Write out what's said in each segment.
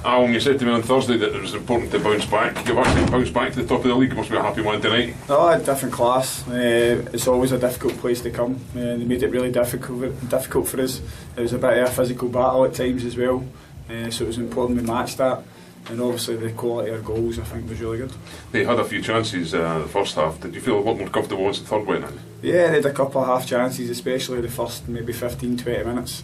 Allan, you said to me on Thursday that it was important to bounce back. You've actually bounced back to the top of the league. It must be a happy one tonight. No, a different class. It's always a difficult place to come. They made it really difficult for us. It was a bit of a physical battle at times as well. So it was important we matched that. And obviously the quality of goals I think was really good. They had a few chances the first half. Did you feel a lot more comfortable once the third went in? Yeah, they had a couple of half chances, especially the first maybe 15-20 minutes.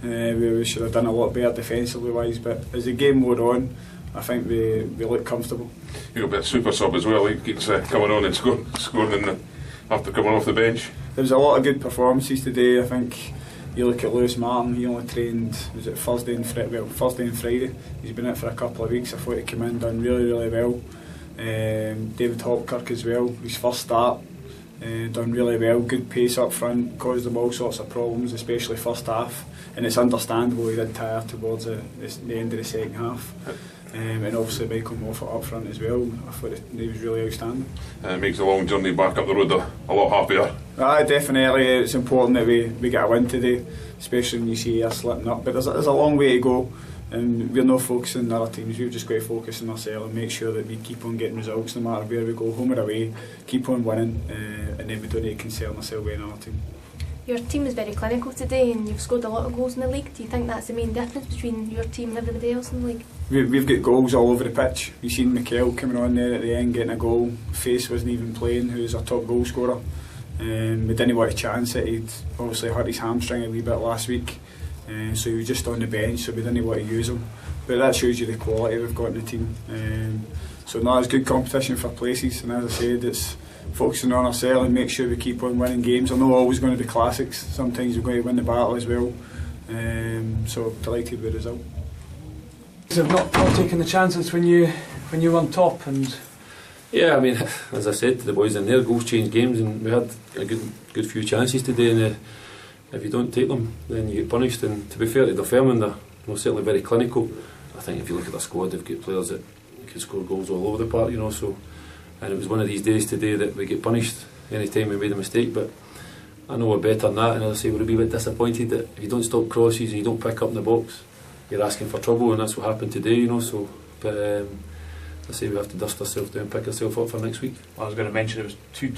We should have done a lot better defensively wise, but as the game wore on, I think we looked comfortable. You got a bit of super sub as well. He keeps coming on and scoring after coming off the bench. There was a lot of good performances today. I think you look at Lewis Martin, he only trained, was it Thursday and Friday. He's been out for a couple of weeks. I thought he came in, done really well. David Hopkirk as well, his first start, done really well. Good pace up front, caused them all sorts of problems, especially first half. And it's understandable he did tire towards the end of the second half. And obviously Michael Moffat up front as well. I thought he was really outstanding. It makes the long journey back up the road a lot happier. Definitely, it's important that we get a win today, especially when you see us slipping up. But there's a long way to go, and we're not focusing on other teams. We've just got to focus on ourselves and make sure that we keep on getting results no matter where we go, home or away. Keep on winning, and then we don't need to concern ourselves with another team. Your team is very clinical today and you've scored a lot of goals in the league. Do you think that's the main difference between your team and everybody else in the league? We've got goals all over the pitch. You've seen Mikel coming on there at the end getting a goal. Face wasn't even playing, who's our top goal scorer. We didn't want to chance it. He'd obviously hurt his hamstring a wee bit last week, so he was just on the bench, so we didn't want to use him. But that shows you the quality we've got in the team. So now it's good competition for places, and as I said, it's focusing on ourselves and make sure we keep on winning games. I know always going to be classics. Sometimes we're going to win the battle as well. So delighted with the result. Have not taken the chances when you were on top, and yeah, I mean, as I said to the boys in there, goals change games, and we had a good few chances today. And if you don't take them, then you get punished. And to be fair to Dunfermline, they're certainly very clinical. I think if you look at their squad, they've got players that can score goals all over the park, you know. So. And it was one of these days today that we get punished any time we made a mistake, but I know we're better than that, and as I say, we're a wee bit disappointed that if you don't stop crosses and you don't pick up in the box, you're asking for trouble, and that's what happened today, you know. So, but as I say, we have to dust ourselves down and pick ourselves up for next week. I was going to mention it was two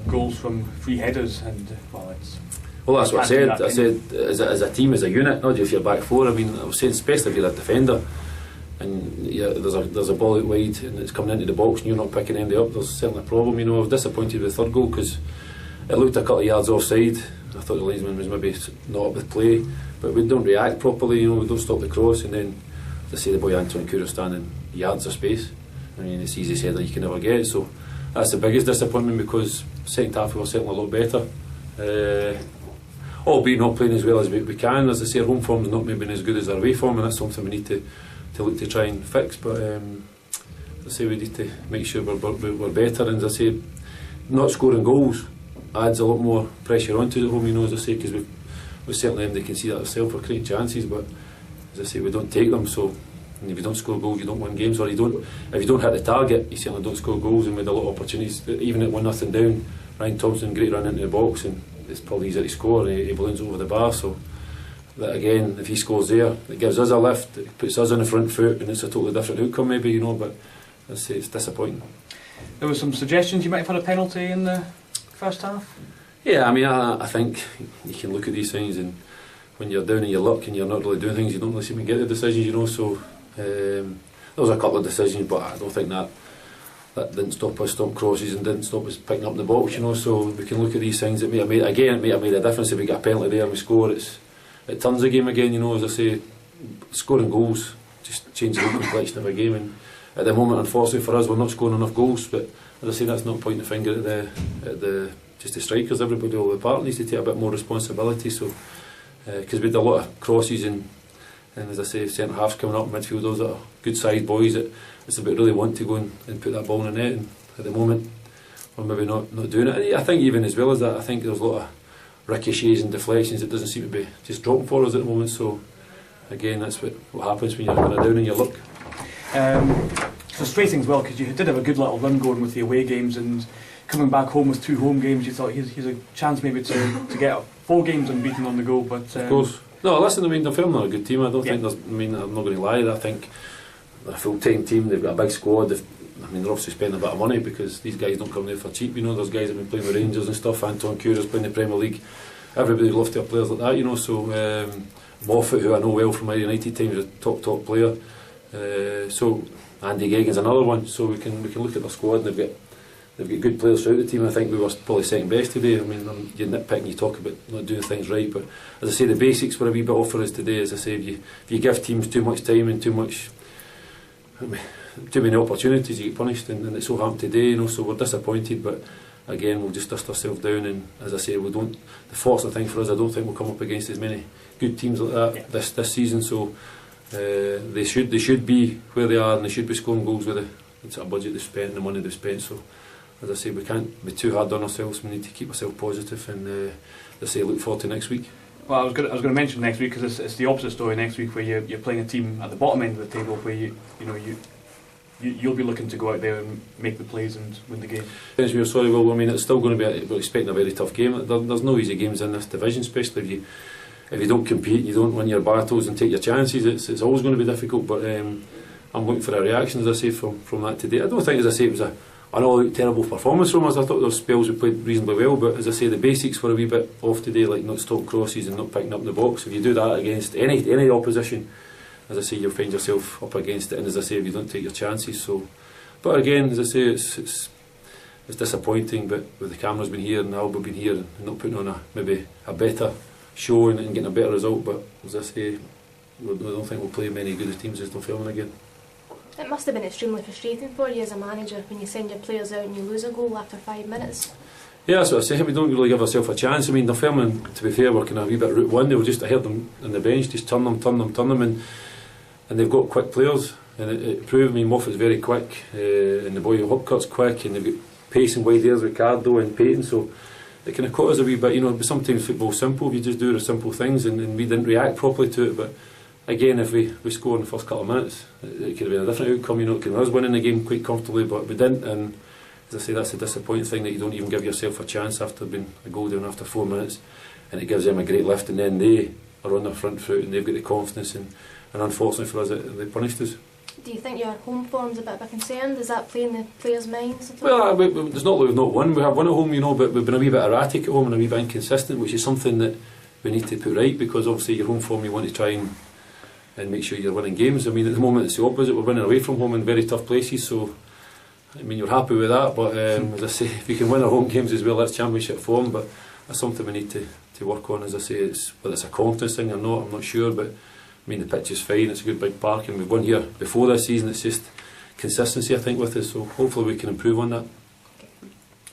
goals from free headers, and well, that's what I said. I said as a team, as a unit, not just your back four. I mean, I was saying, especially if you're a defender. And yeah, there's a ball out wide and it's coming into the box and you're not picking anybody up, there's certainly a problem. You know, I was disappointed with the third goal because it looked a couple of yards offside. I thought the linesman was maybe not up with play, but we don't react properly, you know, we don't stop the cross, and then to say the boy Anton Kura standing yards of space. I mean, it's the easiest header you can ever get, so that's the biggest disappointment, because second half we were certainly a lot better. Albeit not playing as well as we can. As I say, our home form's not maybe as good as our away form, and that's something we need to look to try and fix. But as I say, we need to make sure we're better, and as I say, not scoring goals adds a lot more pressure onto the home, you know, as I say, because we certainly they can see that ourselves, we're creating chances, but as I say, we don't take them. So if you don't score goals, you don't win games, or if you don't hit the target, you certainly don't score goals. And we had a lot of opportunities, even at 1-0 down, Ryan Thompson, great run into the box, and it's probably easier to score, and he balloons over the bar. So that again, if he scores there, it gives us a lift, it puts us on the front foot, and it's a totally different outcome maybe, you know. But as I say, it's disappointing. There were some suggestions you might have had a penalty in the first half? Yeah, I mean, I think you can look at these things, and when you're down in your luck and you're not really doing things, you don't really seem to get the decisions, you know. So there was a couple of decisions, but I don't think that didn't stop us stop crosses and didn't stop us picking up the box, you know. So we can look at these things. It may have made a difference if we get a penalty there and we score. It turns the game again, you know. As I say, scoring goals just changes the complexion of a game, and at the moment, unfortunately for us, we're not scoring enough goals. But as I say, that's not pointing the finger at the just the strikers. Everybody all the part needs to take a bit more responsibility. So because we had a lot of crosses and as I say, centre halves coming up, midfielders that are good sized boys that it's about really want to go and put that ball in the net, and at the moment we're maybe not doing it. And I think even as well as that, I think there's a lot of ricochets and deflections that doesn't seem to be just dropping for us at the moment. So again, that's what happens when you're kind of down in your luck. It's frustrating as well, because you did have a good little run going with the away games, and coming back home with 2 home games, you thought here's a chance maybe to get 4 games unbeaten on the go. But of course, no. Listen, I mean, Dunfermline are a good team. I don't think there's. I mean, I'm not going to lie. I think they're a full-time team, they've got a big squad, they're obviously spending a bit of money because these guys don't come there for cheap, there's guys that have been playing with Rangers and stuff, Anton Cura's playing the Premier League, everybody would love to have players like that, so Moffat, who I know well from my United team, is a top player, so Andy Geoghegan's another one, so we can look at their squad, and they've got good players throughout the team. I think we were probably second best today. You nitpick and you talk about not doing things right, but as I say, the basics were a wee bit off for us today. As I say, if you give teams too much time and too many opportunities, you get punished, and it so happened today, so we're disappointed, but again, we'll just dust ourselves down, and as I say, the fortunate thing for us, I don't think we'll come up against as many good teams like that this season, so they should be where they are, and they should be scoring goals with the sort of budget they've spent and the money they've spent, so as I say, we can't be too hard on ourselves. We need to keep ourselves positive, and as I say, look forward to next week. Well, I was going to mention next week, because it's the opposite story next week, where you're playing a team at the bottom end of the table, where you'll be looking to go out there and make the plays and win the game. We're sorry, Will. It's still going to be. We're expecting a very tough game. There's no easy games in this division, especially if you don't compete, you don't win your battles and take your chances. It's always going to be difficult. But I'm looking for a reaction, as I say, from that today. I don't think, as I say, it was an all-out terrible performance from us. I thought those spells we played reasonably well, but as I say, the basics were a wee bit off today, like not stop crosses and not picking up the box. If you do that against any opposition, as I say, you'll find yourself up against it, and as I say, if you don't take your chances. So, but again, as I say, it's disappointing. But with the cameras being here and Alba being here and not putting on maybe a better show and getting a better result, but as I say, I don't think we'll play many good teams as Dunfermline again. It must have been extremely frustrating for you as a manager when you send your players out and you lose a goal after 5 minutes. Yeah, that's what I say. We don't really give ourselves a chance. Dunfermline, to be fair, were kind of a wee bit route one. They were just, I heard them on the bench, just turn them, and they've got quick players, and it proved. Moffat's very quick, and the boy Hopcutt's quick, and they've got pace and wide airs, Ricardo and Payton, so it kind of caught us a wee bit. But sometimes football's simple, if you just do the simple things, and we didn't react properly to it. But again, if we score in the first couple of minutes, it could have been a different outcome. It could have been us winning the game quite comfortably, but we didn't. And as I say, that's a disappointing thing, that you don't even give yourself a chance after being a goal down after 4 minutes, and it gives them a great lift, and then they are on their front foot and they've got the confidence, and unfortunately for us, they punished us. Do you think your home form's a bit of a concern? Does that play in the players' minds at all? Well, it's not that we've not won. We have won at home, but we've been a wee bit erratic at home and a wee bit inconsistent, which is something that we need to put right, because obviously your home form, you want to try and make sure you're winning games. At the moment it's the opposite. We're winning away from home in very tough places, so you're happy with that, but as I say, if you can win our home games as well, that's championship form, but that's something we need to work on. As I say, whether it's a confidence thing or not, I'm not sure, but the pitch is fine, it's a good big park, and we've won here before this season. It's just consistency, I think, with us, so hopefully we can improve on that.